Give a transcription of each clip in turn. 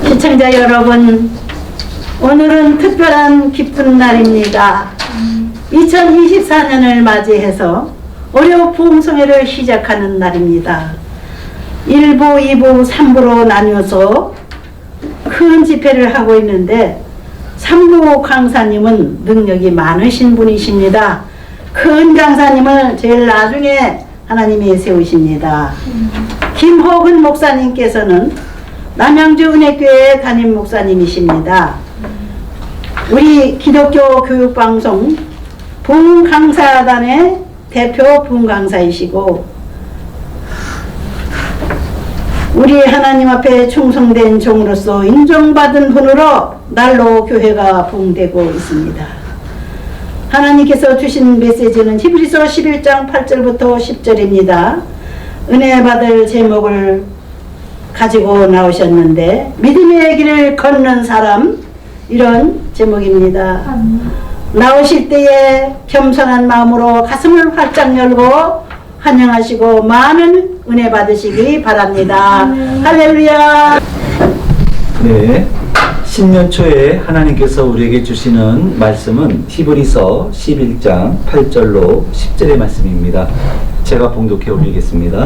시청자 여러분, 오늘은 특별한 기쁜 날입니다. 2024년을 맞이해서 올해 부흥성회를 시작하는 날입니다. 1부, 2부, 3부로 나뉘어서 큰 집회를 하고 있는데 3부 강사님은 능력이 많으신 분이십니다. 큰 강사님을 제일 나중에 하나님이 세우십니다. 김호근 목사님께서는 남양주 은혜교회 담임 목사님이십니다. 우리 기독교 교육방송 부흥강사단의 대표 부흥강사이시고 우리 하나님 앞에 충성된 종으로서 인정받은 분으로 날로 교회가 부흥되고 있습니다. 하나님께서 주신 메시지는 히브리서 11장 8절부터 10절입니다. 은혜 받을 제목을 가지고 나오셨는데 믿음의 길을 걷는 사람, 이런 제목입니다. 나오실 때에 겸손한 마음으로 가슴을 활짝 열고 환영하시고 많은 은혜 받으시기 바랍니다. 할렐루야. 네, 신년 초에 하나님께서 우리에게 주시는 말씀은 히브리서 11장 8절로 10절의 말씀입니다. 제가 봉독해 올리겠습니다.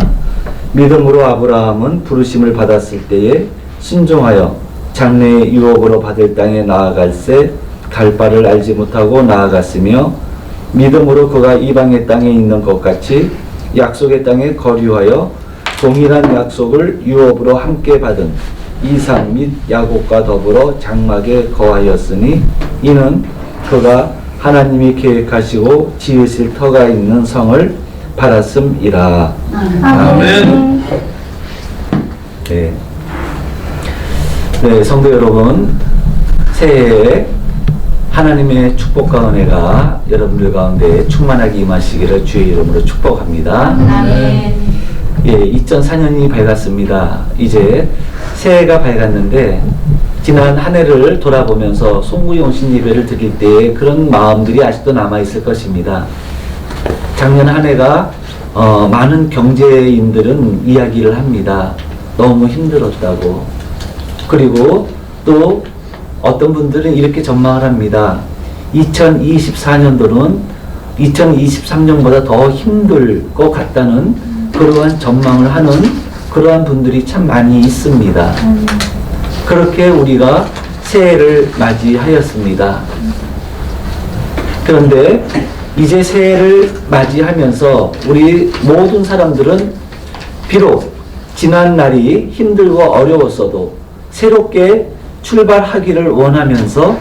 믿음으로 아브라함은 부르심을 받았을 때에 순종하여 장래의 유업으로 받을 땅에 나아갈새 갈 바를 알지 못하고 나아갔으며 믿음으로 그가 이방의 땅에 있는 것 같이 약속의 땅에 거류하여 동일한 약속을 유업으로 함께 받은 이삭 및 야곱과 더불어 장막에 거하였으니 이는 그가 하나님이 계획하시고 지으실 터가 있는 성을 바랐음이라. 아멘. 네. 네, 성도 여러분, 새해에 하나님의 축복과 은혜가 여러분들 가운데 충만하게 임하시기를 주의 이름으로 축복합니다. 아멘. 예, 2004년이 밝았습니다. 이제 새해가 밝았는데 지난 한 해를 돌아보면서 송구용신 예배를 드릴 때의 그런 마음들이 아직도 남아있을 것입니다. 작년 한 해가 많은 경제인들은 이야기를 합니다. 너무 힘들었다고. 그리고 또 어떤 분들은 이렇게 전망을 합니다. 2024년도는 2023년보다 더 힘들 것 같다는 그러한 전망을 하는 그러한 분들이 참 많이 있습니다. 그렇게 우리가 새해를 맞이하였습니다. 그런데 이제 새해를 맞이하면서 우리 모든 사람들은 비록 지난 날이 힘들고 어려웠어도 새롭게 출발하기를 원하면서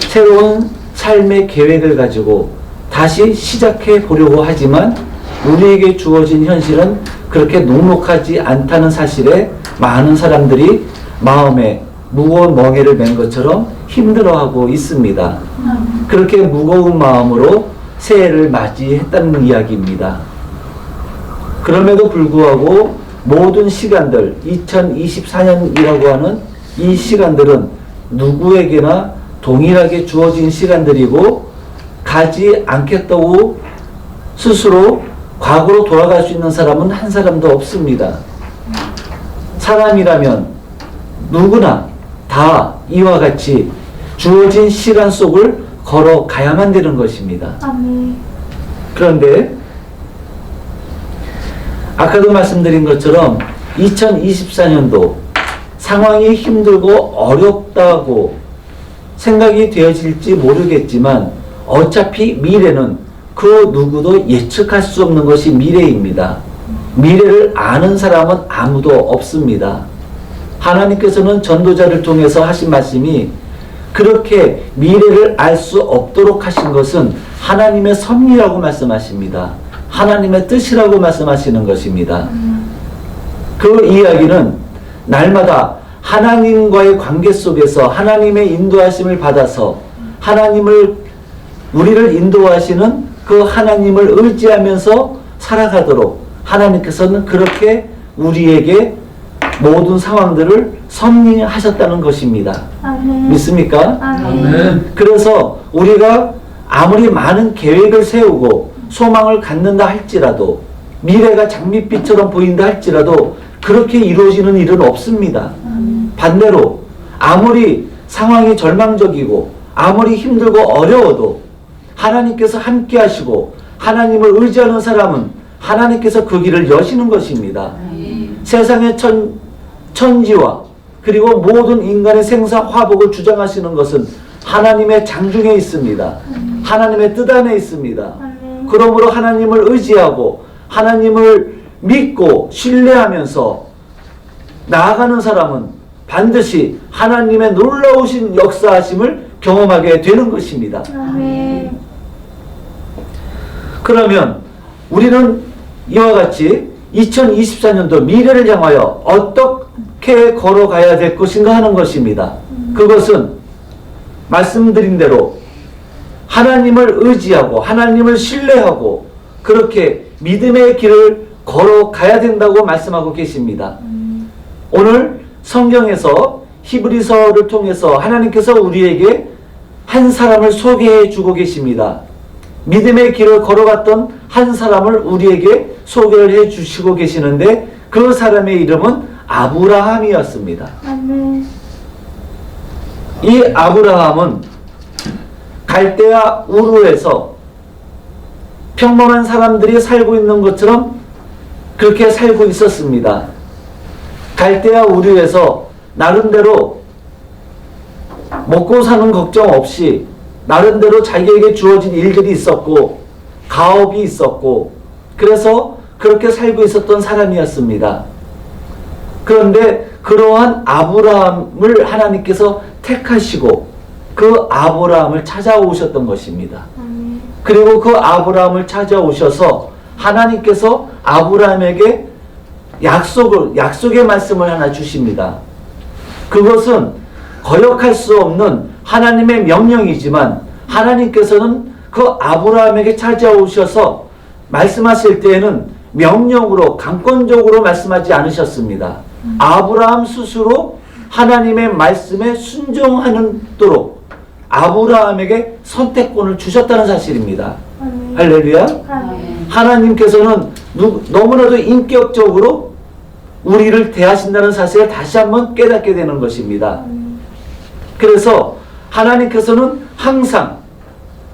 새로운 삶의 계획을 가지고 다시 시작해 보려고 하지만 우리에게 주어진 현실은 그렇게 녹록하지 않다는 사실에 많은 사람들이 마음에 무거운 멍에를 맨 것처럼 힘들어하고 있습니다. 그렇게 무거운 마음으로 새해를 맞이했다는 이야기입니다. 그럼에도 불구하고 모든 시간들, 2024년이라고 하는 이 시간들은 누구에게나 동일하게 주어진 시간들이고 가지 않겠다고 스스로 과거로 돌아갈 수 있는 사람은 한 사람도 없습니다. 사람이라면 누구나 다 이와 같이 주어진 시간 속을 걸어가야만 되는 것입니다. 그런데 아까도 말씀드린 것처럼 2024년도 상황이 힘들고 어렵다고 생각이 되어질지 모르겠지만 어차피 미래는 그 누구도 예측할 수 없는 것이 미래입니다. 미래를 아는 사람은 아무도 없습니다. 하나님께서는 전도자를 통해서 하신 말씀이 그렇게 미래를 알 수 없도록 하신 것은 하나님의 섭리라고 말씀하십니다. 하나님의 뜻이라고 말씀하시는 것입니다. 그 이야기는 날마다 하나님과의 관계 속에서 하나님의 인도하심을 받아서 우리를 인도하시는 그 하나님을 의지하면서 살아가도록 하나님께서는 그렇게 우리에게 모든 상황들을 섭리하셨다는 것입니다. 아멘. 믿습니까? 아멘. 그래서 우리가 아무리 많은 계획을 세우고 소망을 갖는다 할지라도 미래가 장밋빛처럼 보인다 할지라도 그렇게 이루어지는 일은 없습니다. 반대로 아무리 상황이 절망적이고 아무리 힘들고 어려워도 하나님께서 함께 하시고 하나님을 의지하는 사람은 하나님께서 그 길을 여시는 것입니다. 세상의 천지와 그리고 모든 인간의 생사 화복을 주장하시는 것은 하나님의 장중에 있습니다. 하나님의 뜻 안에 있습니다. 그러므로 하나님을 의지하고 하나님을 믿고 신뢰하면서 나아가는 사람은 반드시 하나님의 놀라우신 역사하심을 경험하게 되는 것입니다. 그러면 우리는 이와 같이 2024년도 미래를 향하여 어떻게 걸어가야 될 것인가 하는 것입니다. 그것은 말씀드린 대로 하나님을 의지하고 하나님을 신뢰하고 그렇게 믿음의 길을 걸어가야 된다고 말씀하고 계십니다. 오늘 성경에서 히브리서를 통해서 하나님께서 우리에게 한 사람을 소개해 주고 계십니다. 믿음의 길을 걸어갔던 한 사람을 우리에게 소개를 해 주시고 계시는데 그 사람의 이름은 아브라함이었습니다. 이 아브라함은 갈대아 우르에서 평범한 사람들이 살고 있는 것처럼 그렇게 살고 있었습니다. 갈대아 우르에서 나름대로 먹고 사는 걱정 없이 나름대로 자기에게 주어진 일들이 있었고 가업이 있었고 그래서 그렇게 살고 있었던 사람이었습니다. 그런데 그러한 아브라함을 하나님께서 택하시고 그 아브라함을 찾아오셨던 것입니다. 그리고 그 아브라함을 찾아오셔서 하나님께서 아브라함에게 약속의 말씀을 하나 주십니다. 그것은 거역할 수 없는 하나님의 명령이지만 하나님께서는 그 아브라함에게 찾아오셔서 말씀하실 때에는 명령으로 강권적으로 말씀하지 않으셨습니다. 아브라함 스스로 하나님의 말씀에 순종하도록 아브라함에게 선택권을 주셨다는 사실입니다. 할렐루야. 하나님께서는 너무나도 인격적으로 우리를 대하신다는 사실을 다시 한번 깨닫게 되는 것입니다. 그래서 하나님께서는 항상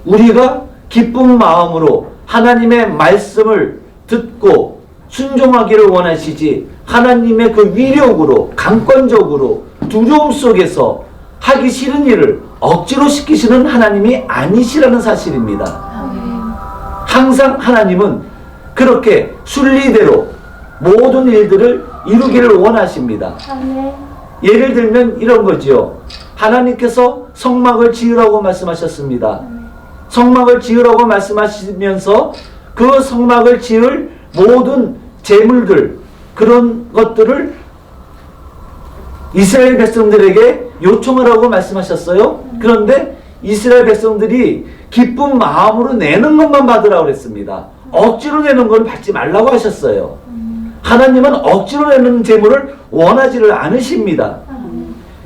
우리가 기쁜 마음으로 하나님의 말씀을 듣고 순종하기를 원하시지 하나님의 그 위력으로 강권적으로 두려움 속에서 하기 싫은 일을 억지로 시키시는 하나님이 아니시라는 사실입니다. 항상 하나님은 그렇게 순리대로 모든 일들을 이루기를 원하십니다. 예를 들면 이런 거지요. 하나님께서 성막을 지으라고 말씀하셨습니다. 성막을 지으라고 말씀하시면서 그 성막을 지을 모든 재물들 그런 것들을 이스라엘 백성들에게 요청하라고 말씀하셨어요. 그런데 이스라엘 백성들이 기쁜 마음으로 내는 것만 받으라고 그랬습니다. 억지로 내는 걸 받지 말라고 하셨어요. 하나님은 억지로 내는 재물을 원하지를 않으십니다.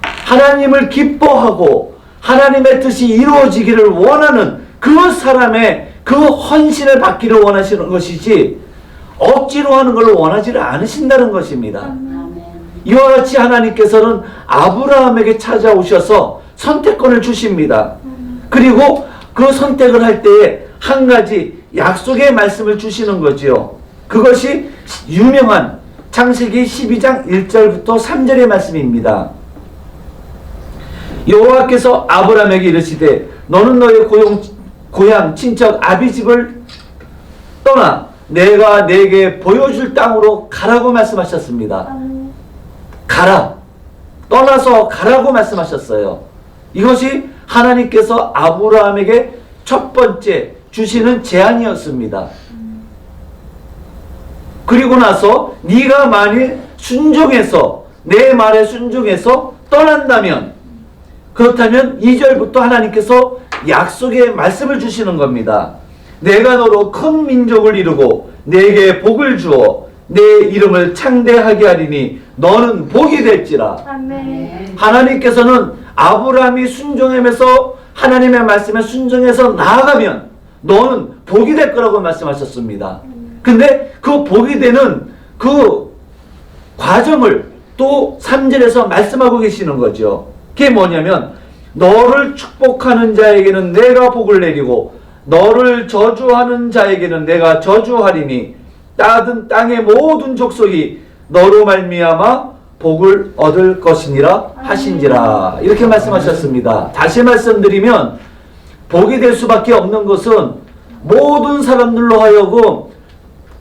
하나님을 기뻐하고 하나님의 뜻이 이루어지기를 원하는 그 사람의 그 헌신을 받기를 원하시는 것이지 억지로 하는 걸 원하지를 않으신다는 것입니다. 이와 같이 하나님께서는 아브라함에게 찾아오셔서 선택권을 주십니다. 그리고 그 선택을 할 때에 한 가지 약속의 말씀을 주시는 거지요. 그것이 유명한 창세기 12장 1절부터 3절의 말씀입니다. 여호와께서 아브라함에게 이르시되 너는 너의 고향 친척 아비집을 떠나 내가 내게 보여줄 땅으로 가라고 말씀하셨습니다. 가라. 떠나서 가라고 말씀하셨어요. 이것이 하나님께서 아브라함에게 첫 번째 주시는 제안이었습니다. 그리고 나서 네가 만일 순종해서 내 말에 순종해서 떠난다면 그렇다면 2절부터 하나님께서 약속의 말씀을 주시는 겁니다. 내가 너로 큰 민족을 이루고 내게 복을 주어 내 이름을 창대하게 하리니 너는 복이 될지라. 아멘. 하나님께서는 아브라함이 순종하면서 하나님의 말씀에 순종해서 나아가면 너는 복이 될 거라고 말씀하셨습니다. 근데 그 복이 되는 그 과정을 또 3절에서 말씀하고 계시는 거죠. 그게 뭐냐면 너를 축복하는 자에게는 내가 복을 내리고 너를 저주하는 자에게는 내가 저주하리니 땅의 모든 족속이 너로 말미암아 복을 얻을 것이니라 하신지라. 이렇게 말씀하셨습니다. 다시 말씀드리면 복이 될 수밖에 없는 것은 모든 사람들로 하여금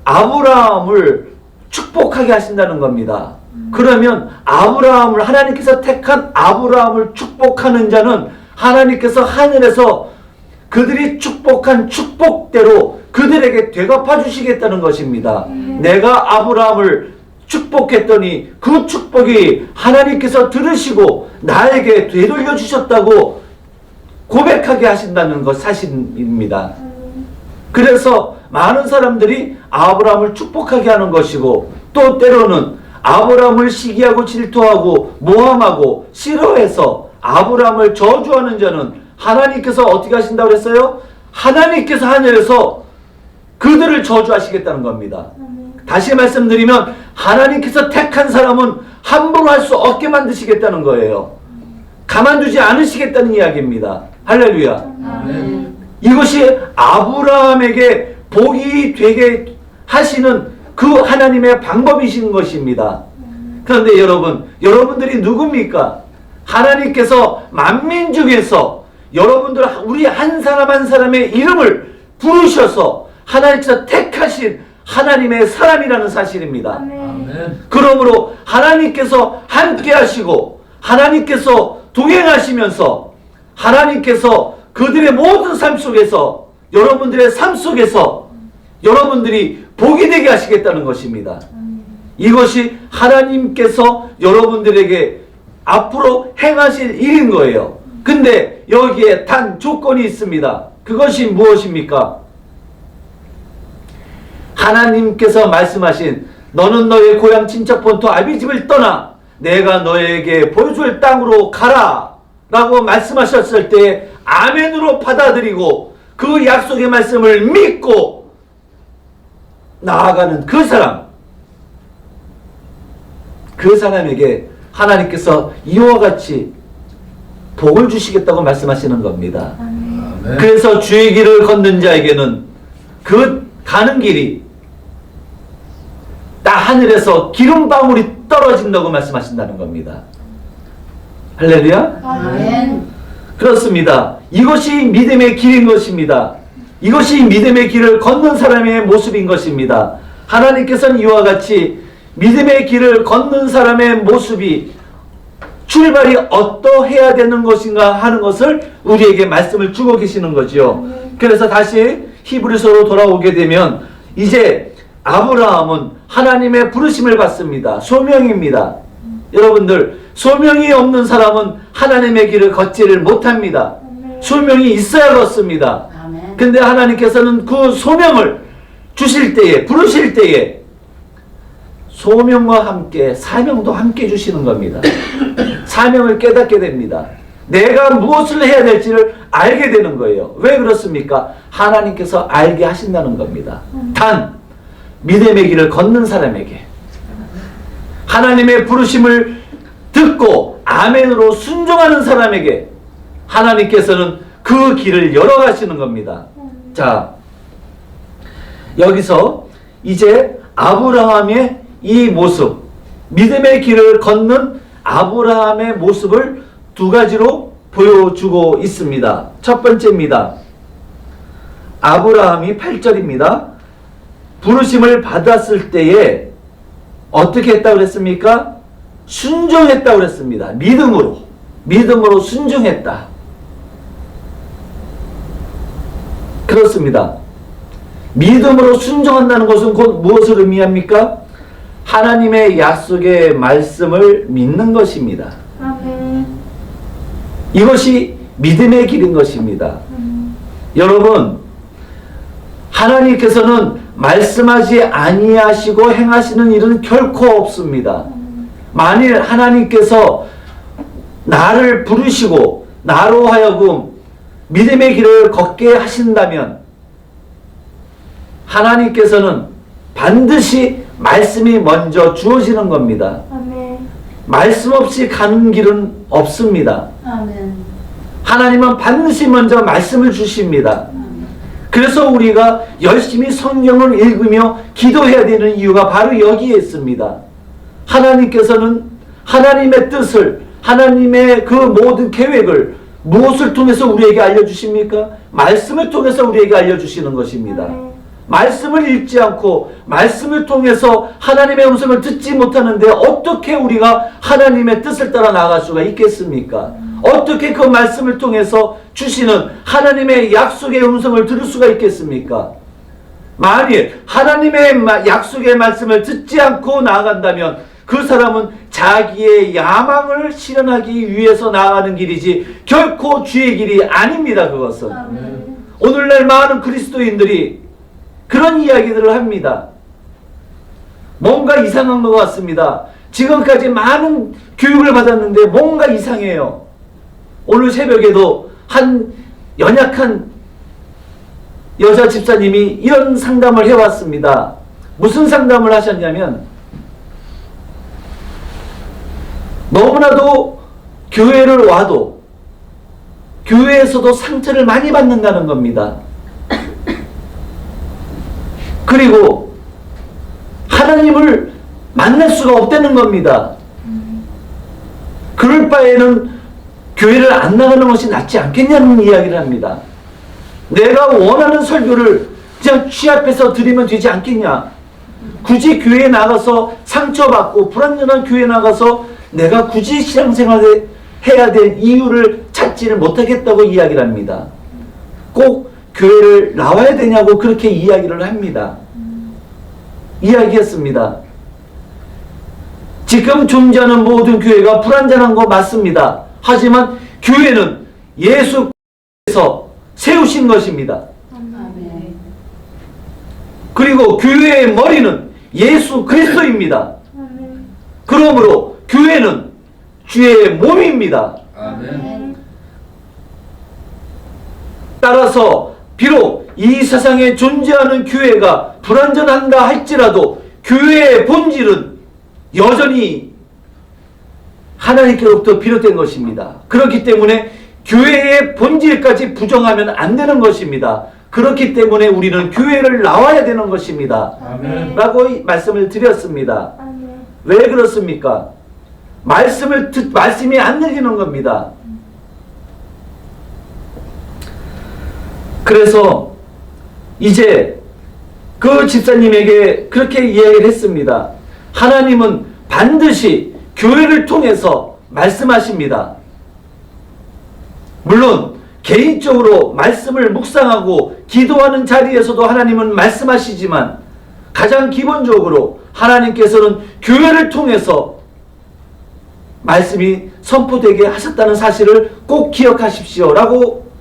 아브라함을 축복하게 하신다는 겁니다. 그러면 아브라함을, 하나님께서 택한 아브라함을 축복하는 자는 하나님께서 하늘에서 그들이 축복한 축복대로 그들에게 되갚아 주시겠다는 것입니다. 내가 아브라함을 축복했더니 그 축복이 하나님께서 들으시고 나에게 되돌려 주셨다고 고백하게 하신다는 것 사실입니다. 그래서 많은 사람들이 아브라함을 축복하게 하는 것이고, 또 때로는 아브라함을 시기하고 질투하고 모함하고 싫어해서 아브라함을 저주하는 자는 하나님께서 어떻게 하신다고 그랬어요? 하나님께서 하늘에서 그들을 저주하시겠다는 겁니다. 다시 말씀드리면 하나님께서 택한 사람은 함부로 할 수 없게 만드시겠다는 거예요. 가만두지 않으시겠다는 이야기입니다. 할렐루야. 아멘. 이것이 아브라함에게 복이 되게 하시는 그 하나님의 방법이신 것입니다. 그런데 여러분들이 누굽니까? 하나님께서 만민 중에서 여러분들 우리 한 사람 한 사람의 이름을 부르셔서 하나님께서 택하신 하나님의 사람이라는 사실입니다. 아멘. 그러므로 하나님께서 함께 하시고 하나님께서 동행하시면서 하나님께서 그들의 모든 삶 속에서, 여러분들의 삶 속에서 여러분들이 복이 되게 하시겠다는 것입니다. 이것이 하나님께서 여러분들에게 앞으로 행하실 일인 거예요. 근데 여기에 단 조건이 있습니다. 그것이 무엇입니까? 하나님께서 말씀하신 너는 너의 고향 친척 본토 아비집을 떠나 내가 너에게 보여줄 땅으로 가라 라고 말씀하셨을 때 아멘으로 받아들이고 그 약속의 말씀을 믿고 나아가는 그 사람에게 하나님께서 이와 같이 복을 주시겠다고 말씀하시는 겁니다. 아멘. 그래서 주의 길을 걷는 자에게는 그 가는 길이 딱 하늘에서 기름방울이 떨어진다고 말씀하신다는 겁니다. 할렐루야. 아멘. 그렇습니다. 이것이 믿음의 길인 것입니다. 이것이 믿음의 길을 걷는 사람의 모습인 것입니다. 하나님께서는 이와 같이 믿음의 길을 걷는 사람의 모습이 출발이 어떠해야 되는 것인가 하는 것을 우리에게 말씀을 주고 계시는 거죠. 그래서 다시 히브리서로 돌아오게 되면 이제 아브라함은 하나님의 부르심을 받습니다. 소명입니다. 여러분들, 소명이 없는 사람은 하나님의 길을 걷지를 못합니다. 소명이 있어야 걷습니다. 아멘. 근데 하나님께서는 그 소명을 주실 때에, 부르실 때에 소명과 함께 사명도 함께 주시는 겁니다. 사명을 깨닫게 됩니다. 내가 무엇을 해야 될지를 알게 되는 거예요. 왜 그렇습니까? 하나님께서 알게 하신다는 겁니다. 단 믿음의 길을 걷는 사람에게, 하나님의 부르심을 듣고 아멘으로 순종하는 사람에게 하나님께서는 그 길을 열어가시는 겁니다. 자, 여기서 이제 아브라함의 이 모습, 믿음의 길을 걷는 아브라함의 모습을 두 가지로 보여주고 있습니다. 첫 번째입니다. 아브라함이 8절입니다. 부르심을 받았을 때에 어떻게 했다고 그랬습니까? 순종했다고 그랬습니다. 믿음으로 순종했다. 그렇습니다. 믿음으로 순종한다는 것은 곧 무엇을 의미합니까? 하나님의 약속의 말씀을 믿는 것입니다. 아멘. 이것이 믿음의 길인 것입니다. 여러분, 하나님께서는 말씀하지 아니하시고 행하시는 일은 결코 없습니다. 만일 하나님께서 나를 부르시고 나로 하여금 믿음의 길을 걷게 하신다면 하나님께서는 반드시 말씀이 먼저 주어지는 겁니다. 아멘. 말씀 없이 가는 길은 없습니다. 아멘. 하나님은 반드시 먼저 말씀을 주십니다. 그래서 우리가 열심히 성경을 읽으며 기도해야 되는 이유가 바로 여기에 있습니다. 하나님께서는 하나님의 뜻을, 하나님의 그 모든 계획을 무엇을 통해서 우리에게 알려주십니까? 말씀을 통해서 우리에게 알려주시는 것입니다. 말씀을 읽지 않고 말씀을 통해서 하나님의 음성을 듣지 못하는데 어떻게 우리가 하나님의 뜻을 따라 나아갈 수가 있겠습니까? 어떻게 그 말씀을 통해서 주시는 하나님의 약속의 음성을 들을 수가 있겠습니까? 만일 하나님의 약속의 말씀을 듣지 않고 나아간다면 그 사람은 자기의 야망을 실현하기 위해서 나아가는 길이지 결코 주의 길이 아닙니다. 그것은. 아멘. 오늘날 많은 그리스도인들이 그런 이야기들을 합니다. 뭔가 이상한 것 같습니다. 지금까지 많은 교육을 받았는데 뭔가 이상해요. 오늘 새벽에도 한 연약한 여자 집사님이 이런 상담을 해왔습니다. 무슨 상담을 하셨냐면 너무나도 교회를 와도 교회에서도 상처를 많이 받는다는 겁니다. 그리고 하나님을 만날 수가 없다는 겁니다. 그럴 바에는 교회를 안 나가는 것이 낫지 않겠냐는 이야기를 합니다. 내가 원하는 설교를 그냥 취합해서 드리면 되지 않겠냐. 굳이 교회에 나가서 상처받고 불완전한 교회에 나가서 내가 굳이 신앙생활을 해야 될 이유를 찾지를 못하겠다고 이야기를 합니다. 꼭 교회를 나와야 되냐고 그렇게 이야기를 합니다. 이야기했습니다. 지금 존재하는 모든 교회가 불완전한 거 맞습니다. 하지만 교회는 예수께서 세우신 것입니다. 아멘. 그리고 교회의 머리는 예수 그리스도입니다. 아멘. 그러므로 교회는 주의 몸입니다. 아멘. 따라서 비록 이 세상에 존재하는 교회가 불완전한가 할지라도 교회의 본질은 여전히 하나님께로부터 비롯된 것입니다. 그렇기 때문에 교회의 본질까지 부정하면 안 되는 것입니다. 그렇기 때문에 우리는 교회를 나와야 되는 것입니다. 아멘. 라고 말씀을 드렸습니다. 아멘. 왜 그렇습니까? 말씀이 안 들리는 겁니다. 그래서 이제 그 집사님에게 그렇게 이야기를 했습니다. 하나님은 반드시 교회를 통해서 말씀하십니다. 물론 개인적으로 말씀을 묵상하고 기도하는 자리에서도 하나님은 말씀하시지만 가장 기본적으로 하나님께서는 교회를 통해서 말씀이 선포되게 하셨다는 사실을 꼭 기억하십시오 라고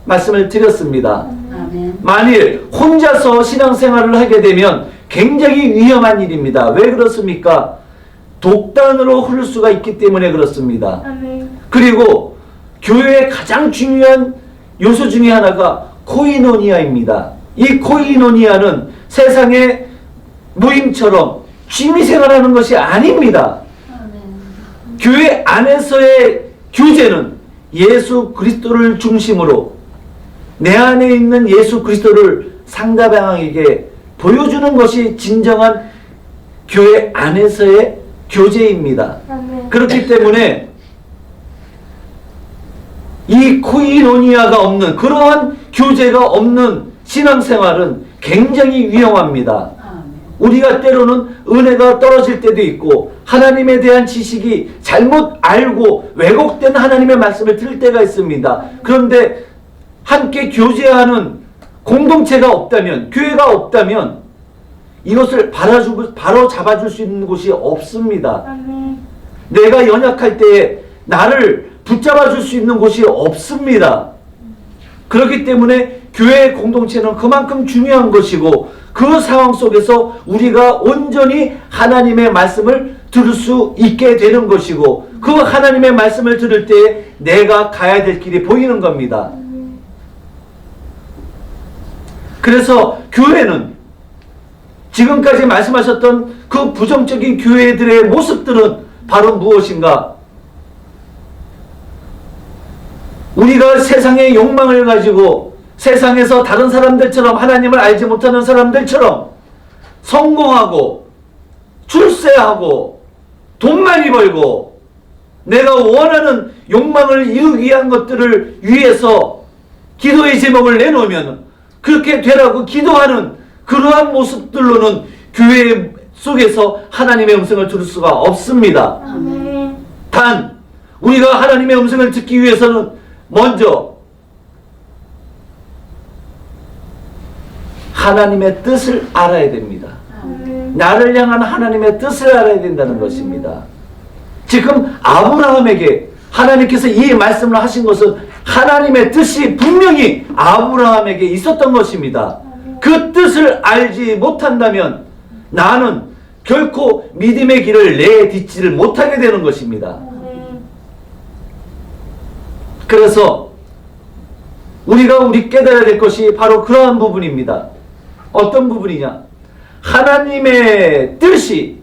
말씀을 드렸습니다. 아멘. 만일 혼자서 신앙생활을 하게 되면 굉장히 위험한 일입니다. 왜 그렇습니까? 독단으로 흐를 수가 있기 때문에 그렇습니다. 아멘. 그리고 교회의 가장 중요한 요소 중에 하나가 코이노니아입니다. 이 코이노니아는 세상의 모임처럼 취미생활하는 것이 아닙니다. 아멘. 교회 안에서의 교제는 예수 그리스도를 중심으로 내 안에 있는 예수 그리스도를 상대방에게 보여주는 것이 진정한 교회 안에서의 교제입니다. 아멘. 그렇기 때문에 이 코이노니아가 없는 그러한 교제가 없는 신앙생활은 굉장히 위험합니다. 아멘. 우리가 때로는 은혜가 떨어질 때도 있고 하나님에 대한 지식이 잘못 알고 왜곡된 하나님의 말씀을 들을 때가 있습니다. 그런데 함께 교제하는 공동체가 없다면, 교회가 없다면 이것을 바로 잡아줄 수 있는 곳이 없습니다. 아멘. 내가 연약할 때에 나를 붙잡아 줄 수 있는 곳이 없습니다. 그렇기 때문에 교회의 공동체는 그만큼 중요한 것이고 그 상황 속에서 우리가 온전히 하나님의 말씀을 들을 수 있게 되는 것이고 그 하나님의 말씀을 들을 때에 내가 가야 될 길이 보이는 겁니다. 그래서 교회는 지금까지 말씀하셨던 그 부정적인 교회들의 모습들은 바로 무엇인가? 우리가 세상의 욕망을 가지고 세상에서 다른 사람들처럼 하나님을 알지 못하는 사람들처럼 성공하고 출세하고 돈 많이 벌고 내가 원하는 욕망을 이루기 위한 것들을 위해서 기도의 제목을 내놓으면 그렇게 되라고 기도하는 그러한 모습들로는 교회 속에서 하나님의 음성을 들을 수가 없습니다. 단 우리가 하나님의 음성을 듣기 위해서는 먼저 하나님의 뜻을 알아야 됩니다. 나를 향한 하나님의 뜻을 알아야 된다는 것입니다. 지금 아브라함에게 하나님께서 이 말씀을 하신 것은 하나님의 뜻이 분명히 아브라함에게 있었던 것입니다. 그 뜻을 알지 못한다면 나는 결코 믿음의 길을 내딛지를 못하게 되는 것입니다. 그래서 우리가 깨달아야 될 것이 바로 그러한 부분입니다. 어떤 부분이냐? 하나님의 뜻이,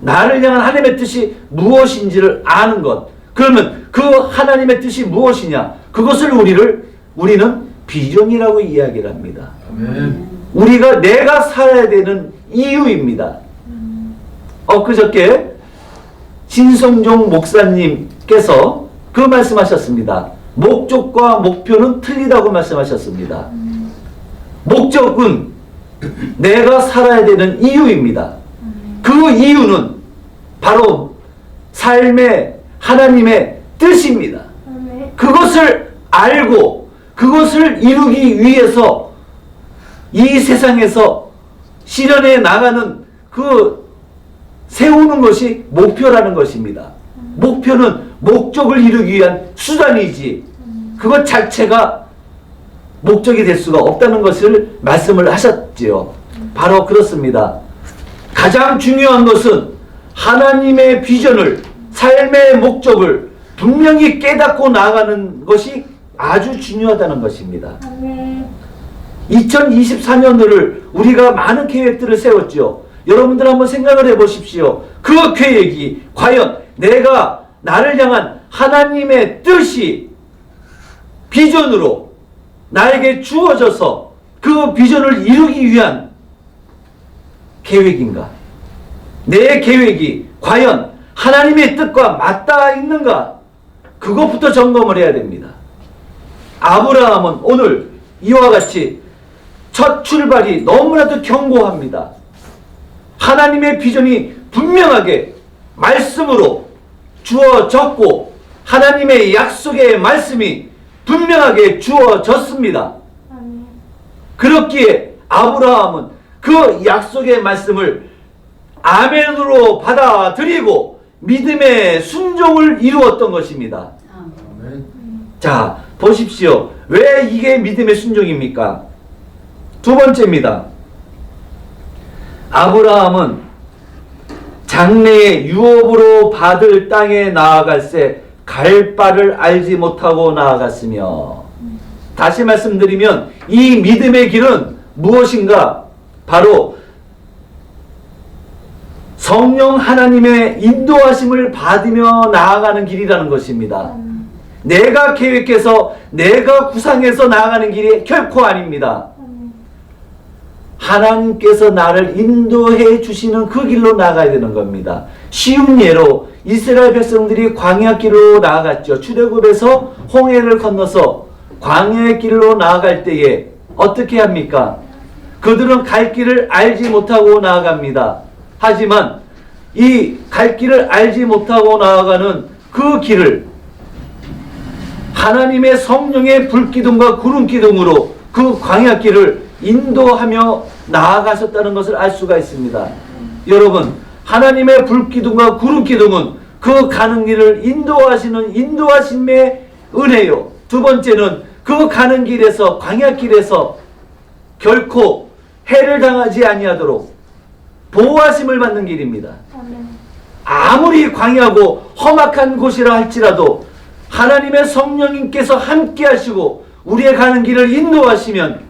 나를 향한 하나님의 뜻이 무엇인지를 아는 것. 그러면 그 하나님의 뜻이 무엇이냐? 그것을 우리는 비전이라고 이야기를 합니다. 아멘. 내가 살아야 되는 이유입니다. 엊그저께 신성종 목사님께서 그 말씀하셨습니다. 목적과 목표는 틀리다고 말씀하셨습니다. 목적은 내가 살아야 되는 이유입니다. 그 이유는 바로 삶의 하나님의 뜻입니다. 그것을 알고 그것을 이루기 위해서 이 세상에서 실현해 나가는 세우는 것이 목표라는 것입니다. 목표는 목적을 이루기 위한 수단이지 그것 자체가 목적이 될 수가 없다는 것을 말씀을 하셨지요. 바로 그렇습니다. 가장 중요한 것은 하나님의 비전을, 삶의 목적을 분명히 깨닫고 나아가는 것이 아주 중요하다는 것입니다. 2024년도를 우리가 많은 계획들을 세웠죠. 여러분들 한번 생각을 해보십시오. 그 계획이 과연 나를 향한 하나님의 뜻이 비전으로 나에게 주어져서 그 비전을 이루기 위한 계획인가? 내 계획이 과연 하나님의 뜻과 맞닿아 있는가? 그것부터 점검을 해야 됩니다. 아브라함은 오늘 이와 같이 첫 출발이 너무나도 견고합니다. 하나님의 비전이 분명하게 말씀으로 주어졌고 하나님의 약속의 말씀이 분명하게 주어졌습니다. 그렇기에 아브라함은 그 약속의 말씀을 아멘으로 받아들이고 믿음의 순종을 이루었던 것입니다. 아멘. 자, 보십시오. 왜 이게 믿음의 순종입니까? 두 번째입니다. 아브라함은 장래의 유업으로 받을 땅에 나아갈새 갈 바를 알지 못하고 나아갔으며, 다시 말씀드리면 이 믿음의 길은 무엇인가? 바로 성령 하나님의 인도하심을 받으며 나아가는 길이라는 것입니다. 내가 계획해서 내가 구상해서 나아가는 길이 결코 아닙니다. 하나님께서 나를 인도해 주시는 그 길로 나가야 되는 겁니다. 쉬운 예로 이스라엘 백성들이 광야 길로 나아갔죠. 출애굽에서 홍해를 건너서 광야의 길로 나아갈 때에 어떻게 합니까? 그들은 갈 길을 알지 못하고 나아갑니다. 하지만 이 갈 길을 알지 못하고 나아가는 그 길을 하나님의 성령의 불기둥과 구름기둥으로 그 광야길을 인도하며 나아가셨다는 것을 알 수가 있습니다. 여러분, 하나님의 불기둥과 구름기둥은 그 가는 길을 인도하시는 인도하심의 은혜요. 두 번째는 그 가는 길에서, 광야길에서 결코 해를 당하지 아니하도록 보호하심을 받는 길입니다. 아무리 광야고 험악한 곳이라 할지라도 하나님의 성령님께서 함께 하시고 우리의 가는 길을 인도하시면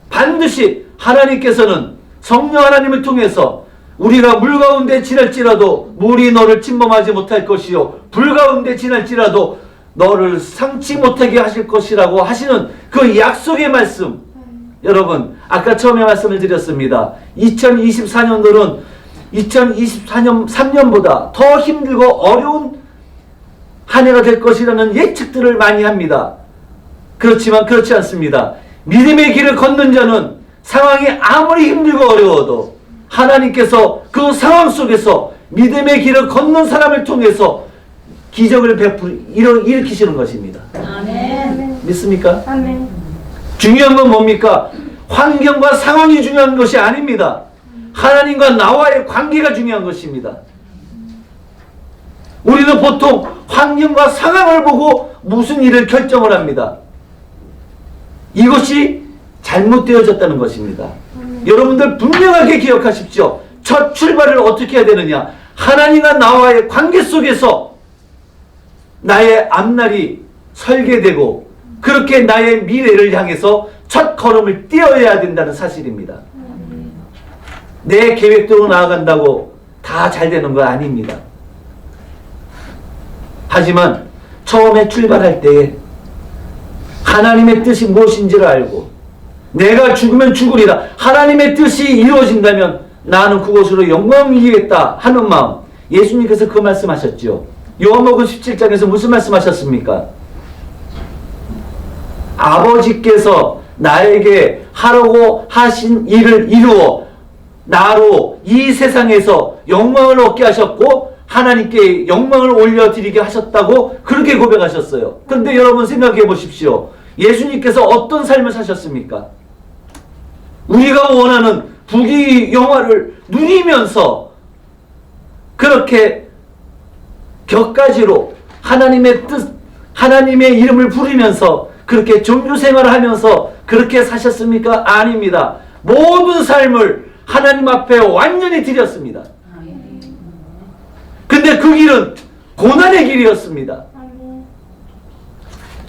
반드시 하나님께서는 성령 하나님을 통해서 우리가 물 가운데 지날지라도 물이 너를 침범하지 못할 것이요 불 가운데 지날지라도 너를 상치 못하게 하실 것이라고 하시는 그 약속의 말씀. 여러분, 아까 처음에 말씀을 드렸습니다. 2024년도는 2024년 3년보다 더 힘들고 어려운 한 해가 될 것이라는 예측들을 많이 합니다. 그렇지만 그렇지 않습니다. 믿음의 길을 걷는 자는 상황이 아무리 힘들고 어려워도 하나님께서 그 상황 속에서 믿음의 길을 걷는 사람을 통해서 기적을 일으키시는 것입니다. 아멘. 믿습니까? 아멘. 중요한 건 뭡니까? 환경과 상황이 중요한 것이 아닙니다. 하나님과 나와의 관계가 중요한 것입니다. 우리는 보통 환경과 상황을 보고 무슨 일을 결정을 합니다. 이것이 잘못되어졌다는 것입니다. 여러분들 분명하게 기억하십시오. 첫 출발을 어떻게 해야 되느냐? 하나님과 나와의 관계 속에서 나의 앞날이 설계되고 그렇게 나의 미래를 향해서 첫 걸음을 띄어야 된다는 사실입니다. 내 계획대로 나아간다고 다 잘 되는 거 아닙니다. 하지만 처음에 출발할 때에 하나님의 뜻이 무엇인지를 알고 내가 죽으면 죽으리라 하나님의 뜻이 이루어진다면 나는 그곳으로 영광을 이기겠다 하는 마음. 예수님께서 그 말씀하셨죠. 요한복음 17장에서 무슨 말씀하셨습니까? 아버지께서 나에게 하라고 하신 일을 이루어 나로 이 세상에서 영광을 얻게 하셨고 하나님께 영광을 올려드리게 하셨다고 그렇게 고백하셨어요. 그런데 여러분 생각해 보십시오. 예수님께서 어떤 삶을 사셨습니까? 우리가 원하는 부귀 영화를 누리면서 그렇게 격가지로 하나님의 뜻, 하나님의 이름을 부르면서 그렇게 종교 생활을 하면서 그렇게 사셨습니까? 아닙니다. 모든 삶을 하나님 앞에 완전히 드렸습니다. 근데 그 길은 고난의 길이었습니다.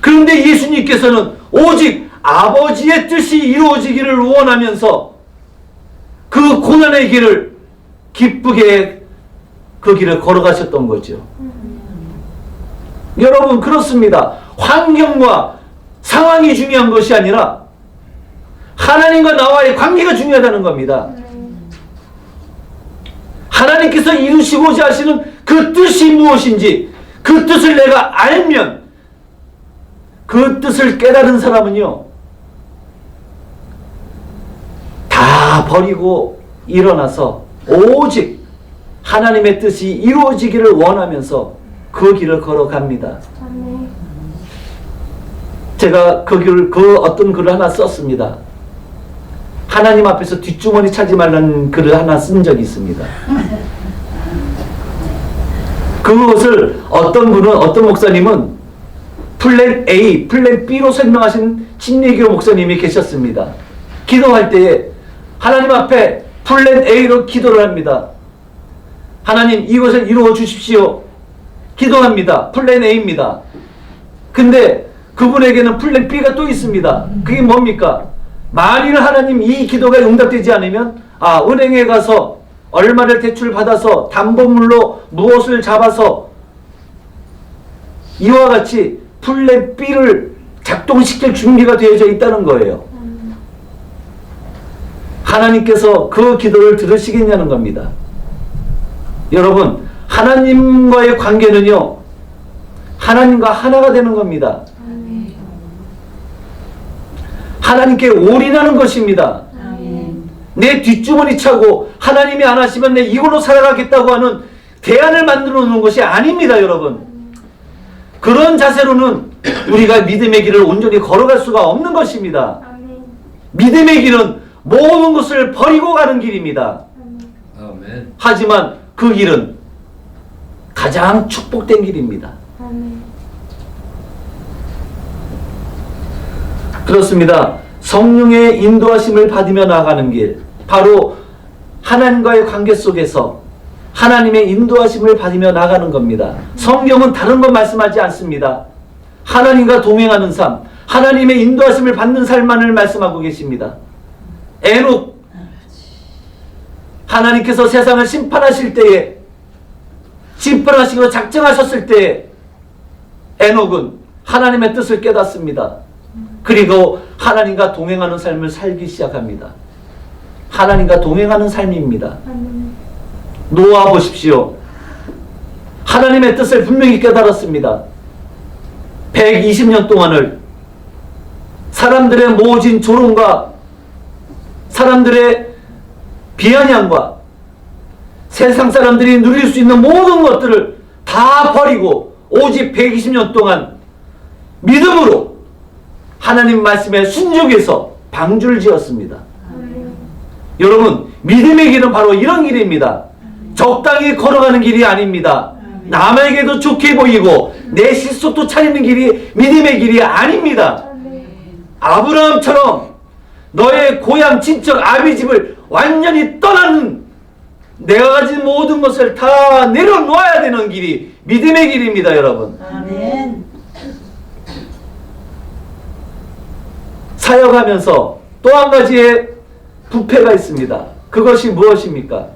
그런데 예수님께서는 오직 아버지의 뜻이 이루어지기를 원하면서 그 고난의 길을 기쁘게 그 길을 걸어가셨던 거죠. 여러분 그렇습니다. 환경과 상황이 중요한 것이 아니라 하나님과 나와의 관계가 중요하다는 겁니다. 하나님께서 이루시고자 하시는 그 뜻이 무엇인지 그 뜻을 내가 알면 그 뜻을 깨달은 사람은요 다 버리고 일어나서 오직 하나님의 뜻이 이루어지기를 원하면서 그 길을 걸어갑니다. 제가 그 어떤 글을 하나 썼습니다. 하나님 앞에서 뒷주머니 차지 말라는 글을 하나 쓴 적이 있습니다. 그것을 어떤 목사님은 플랜 A, 플랜 B로 설명하신 진리교 목사님이 계셨습니다. 기도할 때에 하나님 앞에 플랜 A로 기도를 합니다. 하나님 이것을 이루어 주십시오. 기도합니다. 플랜 A입니다. 근데 그분에게는 플랜 B가 또 있습니다. 그게 뭡니까? 만일 하나님 이 기도가 응답되지 않으면 은행에 가서 얼마를 대출 받아서 담보물로 무엇을 잡아서 이와 같이 플랜 B를 작동시킬 준비가 되어져 있다는 거예요. 하나님께서 그 기도를 들으시겠냐는 겁니다. 여러분 하나님과의 관계는요 하나님과 하나가 되는 겁니다. 하나님께 올인하는 것입니다. 내 뒷주머니 차고 하나님이 안 하시면 내 이걸로 살아가겠다고 하는 대안을 만들어 놓는 것이 아닙니다. 여러분 그런 자세로는 우리가 믿음의 길을 온전히 걸어갈 수가 없는 것입니다. 믿음의 길은 모든 것을 버리고 가는 길입니다. 아멘. 하지만 그 길은 가장 축복된 길입니다. 그렇습니다. 성령의 인도하심을 받으며 나아가는 길, 바로 하나님과의 관계 속에서 하나님의 인도하심을 받으며 나가는 겁니다. 성경은 다른 것 말씀하지 않습니다. 하나님과 동행하는 삶, 하나님의 인도하심을 받는 삶만을 말씀하고 계십니다. 에녹 하나님께서 세상을 심판하실 때에, 심판하시고 작정하셨을 때에 에녹은 하나님의 뜻을 깨닫습니다. 그리고 하나님과 동행하는 삶을 살기 시작합니다. 하나님과 동행하는 삶입니다. 노아 보십시오. 하나님의 뜻을 분명히 깨달았습니다. 120년 동안을 사람들의 모진 조롱과 사람들의 비아냥과 세상 사람들이 누릴 수 있는 모든 것들을 다 버리고 오직 120년 동안 믿음으로 하나님 말씀에 순종해서 방주를 지었습니다. 여러분, 믿음의 길은 바로 이런 길입니다. 적당히 걸어가는 길이 아닙니다. 남에게도 좋게 보이고 내 실속도 차리는 길이 믿음의 길이 아닙니다. 아브라함처럼 너의 고향 친척 아비 집을 완전히 떠나는, 내가 가진 모든 것을 다 내려놓아야 되는 길이 믿음의 길입니다. 여러분, 아멘. 사역하면서 또 한 가지의 부패가 있습니다. 그것이 무엇입니까?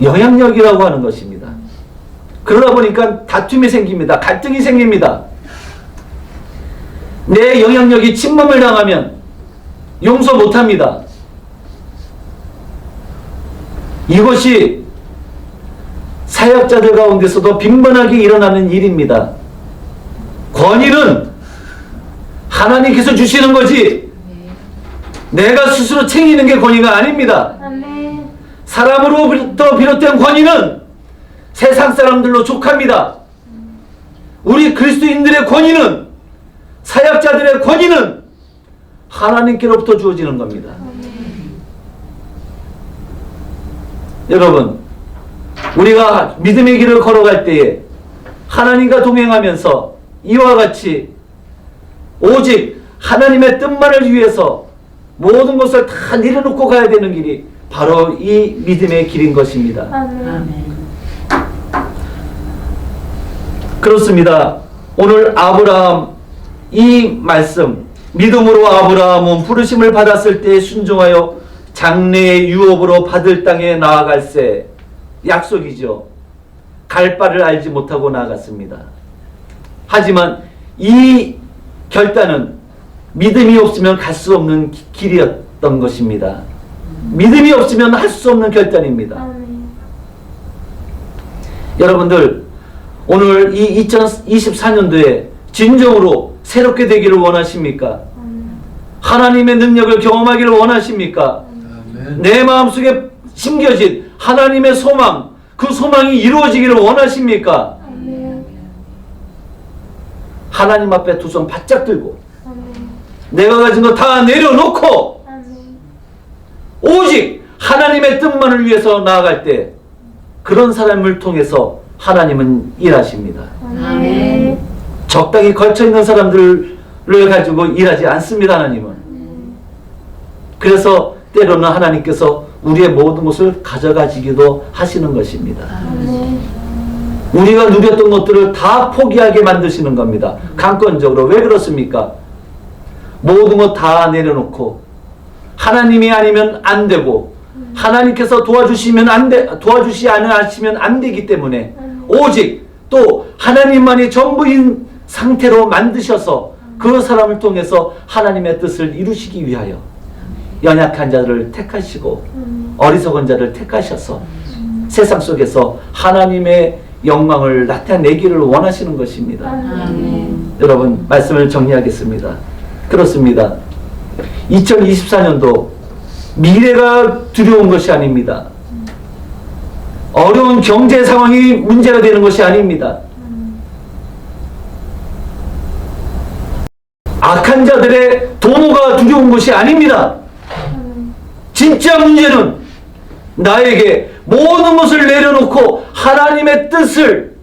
영향력이라고 하는 것입니다. 그러다 보니까 다툼이 생깁니다. 갈등이 생깁니다. 내 영향력이 침범을 당하면 용서 못합니다. 이것이 사역자들 가운데서도 빈번하게 일어나는 일입니다. 권위는 하나님께서 주시는 거지 내가 스스로 챙기는 게 권위가 아닙니다. 사람으로부터 비롯된 권위는 세상 사람들로 족합니다. 우리 그리스도인들의 권위는, 사역자들의 권위는 하나님께로부터 주어지는 겁니다. 여러분, 우리가 믿음의 길을 걸어갈 때에 하나님과 동행하면서 이와 같이 오직 하나님의 뜻만을 위해서 모든 것을 다 내려놓고 가야 되는 길이 바로 이 믿음의 길인 것입니다. 아멘. 그렇습니다. 오늘 아브라함 이 말씀, 믿음으로 아브라함은 부르심을 받았을 때 순종하여 장래의 유업으로 받을 땅에 나아갈세, 약속이죠. 갈 바를 알지 못하고 나아갔습니다. 하지만 이 결단은 믿음이 없으면 갈 수 없는 길이었던 것입니다. 믿음이 없으면 할 수 없는 결단입니다. 여러분들, 오늘 이 2024년도에 진정으로 새롭게 되기를 원하십니까? 하나님의 능력을 경험하기를 원하십니까? 내 마음속에 심겨진 하나님의 소망, 그 소망이 이루어지기를 원하십니까? 하나님 앞에 두 손 바짝 들고 내가 가진 거 다 내려놓고 오직 하나님의 뜻만을 위해서 나아갈 때 그런 사람을 통해서 하나님은 일하십니다. 아멘. 적당히 걸쳐있는 사람들을 가지고 일하지 않습니다. 하나님은. 그래서 때로는 하나님께서 우리의 모든 것을 가져가시기도 하시는 것입니다. 우리가 누렸던 것들을 다 포기하게 만드시는 겁니다. 강권적으로. 왜 그렇습니까? 모든 것 다 내려놓고 하나님이 아니면 안 되고 하나님께서 도와주시지 않으시면 안 되기 때문에 오직 또 하나님만이 전부인 상태로 만드셔서 그 사람을 통해서 하나님의 뜻을 이루시기 위하여 연약한 자를 택하시고 어리석은 자를 택하셔서 세상 속에서 하나님의 영광을 나타내기를 원하시는 것입니다. 아멘. 여러분, 말씀을 정리하겠습니다. 그렇습니다. 2024년도 미래가 두려운 것이 아닙니다. 어려운 경제 상황이 문제가 되는 것이 아닙니다. 악한 자들의 도모가 두려운 것이 아닙니다. 진짜 문제는 나에게 모든 것을 내려놓고 하나님의 뜻을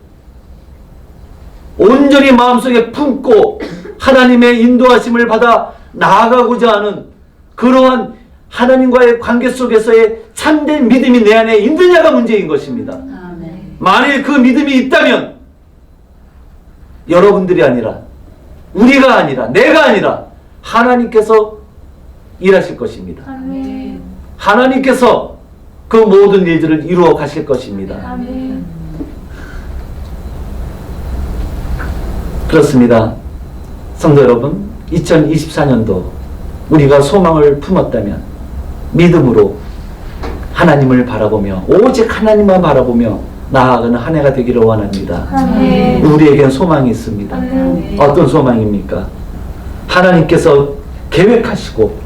온전히 마음속에 품고 하나님의 인도하심을 받아 나아가고자 하는 그러한 하나님과의 관계 속에서의 참된 믿음이 내 안에 있느냐가 문제인 것입니다. 아멘. 만일 그 믿음이 있다면 여러분들이 아니라 우리가 아니라 내가 아니라 하나님께서 일하실 것입니다. 아멘. 하나님께서 그 모든 일들을 이루어 가실 것입니다. 아멘. 그렇습니다. 성도 여러분, 2024년도 우리가 소망을 품었다면 믿음으로 하나님을 바라보며 오직 하나님만 바라보며 나아가는 한 해가 되기를 원합니다. 아멘. 우리에겐 소망이 있습니다. 아멘. 어떤 소망입니까? 하나님께서 계획하시고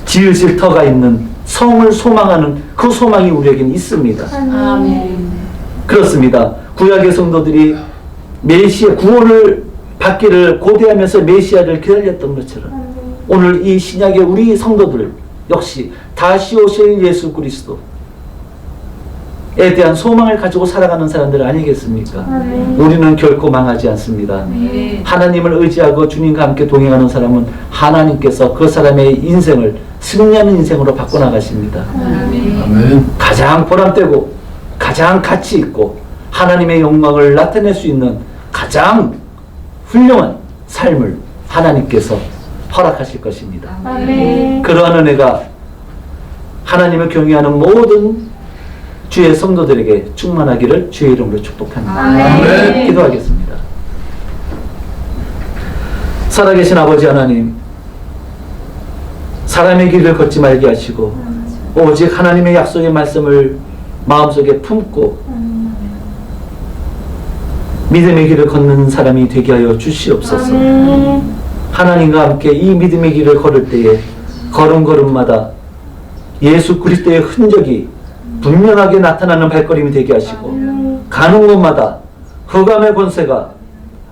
지으실 터가 있는 성을 소망하는 그 소망이 우리에겐 있습니다. 아멘. 그렇습니다. 구약의 성도들이 메시아 구원을 받기를 고대하면서 메시아를 기다렸던 것처럼 오늘 이 신약의 우리 성도들 역시 다시 오실 예수 그리스도에 대한 소망을 가지고 살아가는 사람들 아니겠습니까? 아멘. 우리는 결코 망하지 않습니다. 아멘. 하나님을 의지하고 주님과 함께 동행하는 사람은 하나님께서 그 사람의 인생을 승리하는 인생으로 바꿔나가십니다. 아멘. 아멘. 가장 보람되고 가장 가치 있고 하나님의 영광을 나타낼 수 있는 가장 훌륭한 삶을 하나님께서 허락하실 것입니다. 아멘. 그러한 은혜가 하나님을 경외하는 모든 주의 성도들에게 충만하기를 주의 이름으로 축복합니다. 아멘. 기도하겠습니다. 살아계신 아버지 하나님, 사람의 길을 걷지 말게 하시고 오직 하나님의 약속의 말씀을 마음속에 품고 믿음의 길을 걷는 사람이 되게 하여 주시옵소서. 하나님과 함께 이 믿음의 길을 걸을 때에 걸음걸음마다 예수 그리스도의 흔적이 분명하게 나타나는 발걸음이 되게 하시고 가는 곳마다 흑암의 권세가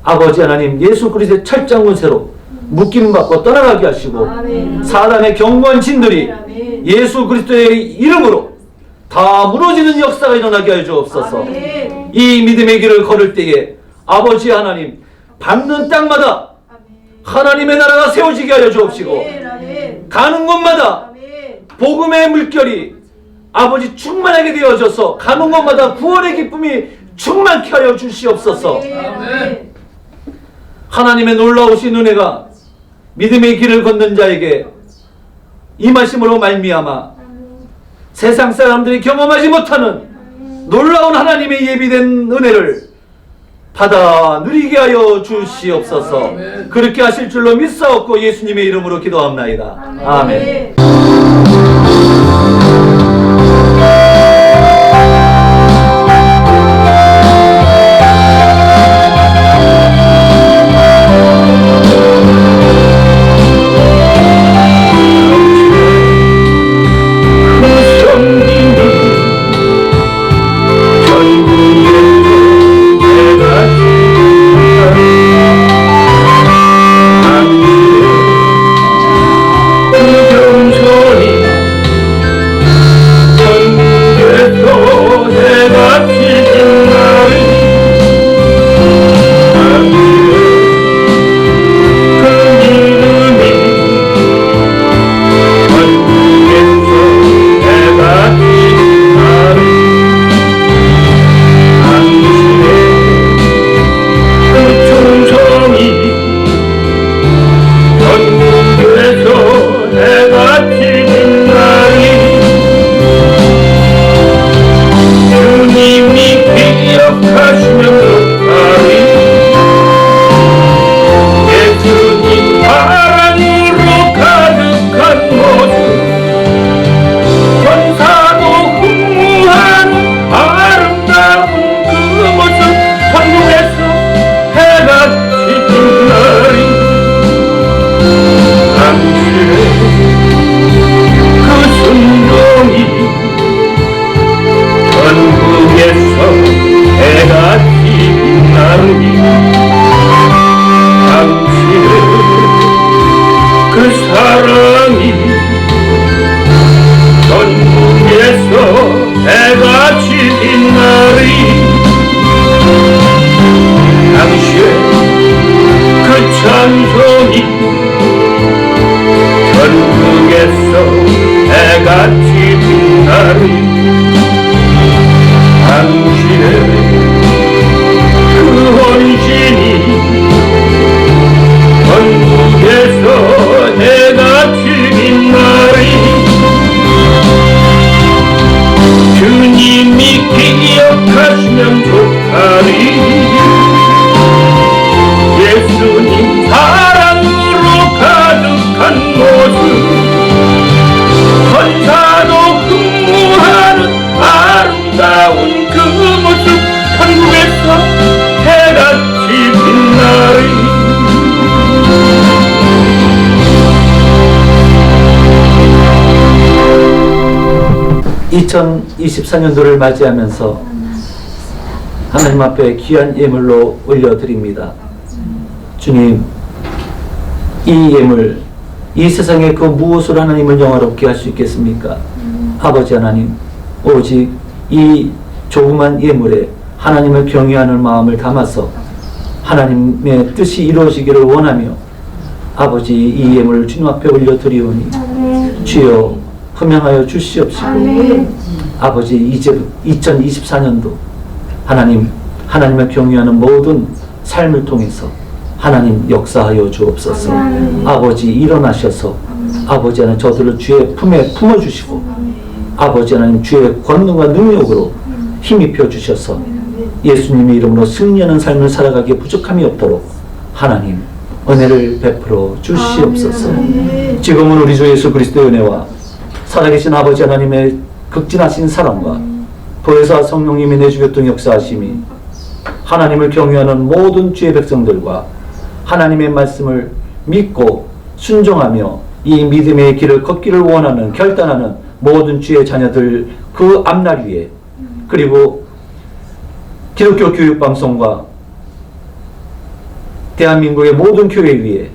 아버지 하나님 예수 그리스도의 철장 권세로 묶임받고 떠나가게 하시고 아멘. 사단의 경고한 진들이 아멘. 예수 그리스도의 이름으로 다 무너지는 역사가 일어나게 하여 주옵소서. 아멘. 이 믿음의 길을 걸을 때에 아버지 하나님 밟는 땅마다 하나님의 나라가 세워지게 하여 주옵시고 아멘. 가는 곳마다 아멘. 복음의 물결이 아버지 충만하게 되어져서 가는 곳마다 구원의 기쁨이 충만케 하여 주시옵소서. 아멘. 하나님의 놀라우신 은혜가 믿음의 길을 걷는 자에게 임하심으로 말미암아 세상 사람들이 경험하지 못하는 놀라운 하나님의 예비된 은혜를 받아 누리게 하여 주시옵소서. 그렇게 하실 줄로 믿사옵고 예수님의 이름으로 기도합나이다. 아멘. 2024년도를 맞이하면서 하나님 앞에 귀한 예물로 올려드립니다. 주님, 이 예물, 이 세상에 그 무엇으로 하나님을 영화롭게 할 수 있겠습니까? 아버지 하나님, 오직 이 조그만 예물에 하나님을 경외하는 마음을 담아서 하나님의 뜻이 이루어지기를 원하며 아버지 이 예물을 주님 앞에 올려드리오니 주여 흠양하여 주시옵시고 아버지 이제 2024년도 하나님을 경외하는 모든 삶을 통해서 하나님 역사하여 주옵소서. 아버지 일어나셔서 아버지 하나님 저들을 주의 품에 품어주시고 아버지 하나님 주의 권능과 능력으로 힘입혀 주셔서 예수님의 이름으로 승리하는 삶을 살아가기에 부족함이 없도록 하나님 은혜를 베풀어 주시옵소서. 지금은 우리 주 예수 그리스도의 은혜와 살아계신 아버지 하나님의 극진하신 사랑과 보혜사 성령님의 내주교통 역사하심이 하나님을 경외하는 모든 주의 백성들과 하나님의 말씀을 믿고 순종하며 이 믿음의 길을 걷기를 원하는 결단하는 모든 주의 자녀들 그 앞날 위에 그리고 기독교 교육방송과 대한민국의 모든 교회 위에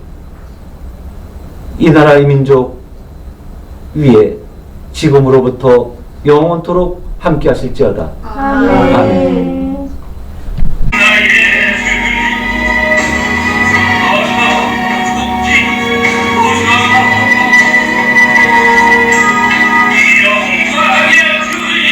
이 나라의 민족 위에 지금으로부터 영원토록 함께 하실지어다. 아멘.